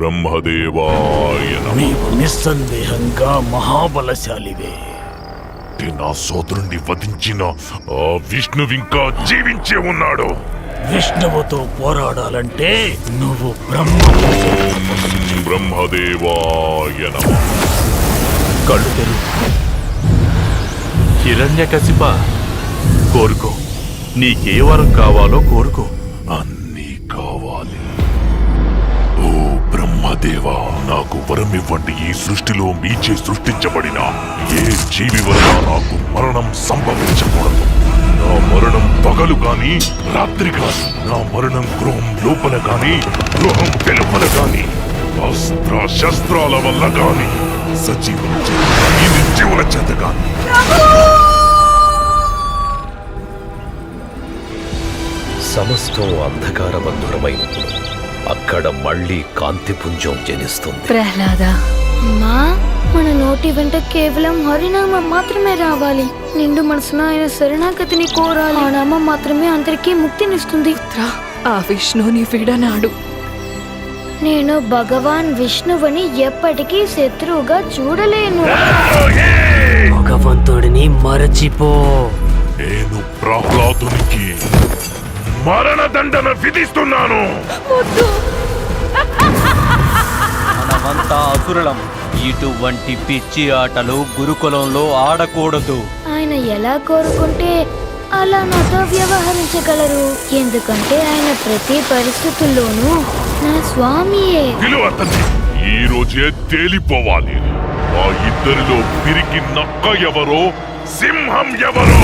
బ్రహ్మదేవాయ నమః. నీవు నిస్సందేహంగా మహాబలశాలివే. నా సోదరుణ్ణి వధించిన ఆ విష్ణువింకా జీవించే ఉన్నాడు. విష్ణువుతో పోరాడాలంటే నువ్వు బ్రహ్మదేవాయ నమః. కళ్ళు తెరు. హిరణ్యకశిప, కోరుకో. నీకే వరం కావాలో కోరుకో. అన్నీ కావాలి. ఓ బ్రహ్మదేవా, నాకు వరం ఇవ్వండి. ఈ సృష్టిలో మీచే సృష్టించబడిన ఏ జీవి వల్ల నాకు మరణం సంభవించకూడదు. నా మరణం పగలు గాని రాత్రి కాని, నా మరణం గృహం లోపల గాని గృహం వెలుపల గాని, అస్త్ర శస్త్రాల వల్ల గాని, సజీవుల చేత గాని నిర్జీవుల చేత గాని. సమస్తం అంధకారబంధురమైనప్పుడు అక్కడ మళ్ళీ కాంతిపుంజం జనిస్తుంది. ప్రహ్లాద, అమ్మా, మన నోటి వెంట కేవలం హరినామం మాత్రమే రావాలి. నిండు మనసున ఆయన శరణాగతిని కోరాలి. ఆ నామం మాత్రమే అందరికీ ముక్తినిస్తుంది. ఆ విష్ణుని విడనాడు. నేను భగవాన్ విష్ణువుని ఎప్పటికీ శత్రువుగా చూడలేను. భగవంతుడిని మరచిపో. నేను ప్రహ్లాదునికి మరణదండన విధిస్తున్నాను. మనమంతా అసురులం. ఇటువంటి పిచ్చి ఆటలు గురుకులంలో ఆడకూడదు. ఆయన ఎలా కోరుకుంటే అలా నాతో వ్యవహరించగలరు. ఎందుకంటే ఆయన ప్రతి పరిస్థితుల్లోనూ నా స్వామియే. అతన్ని ఈ రోజే తేలిపోవాలి. ఆ ఇద్దరిలో పిరికి నక్క ఎవరో, సింహం ఎవరో.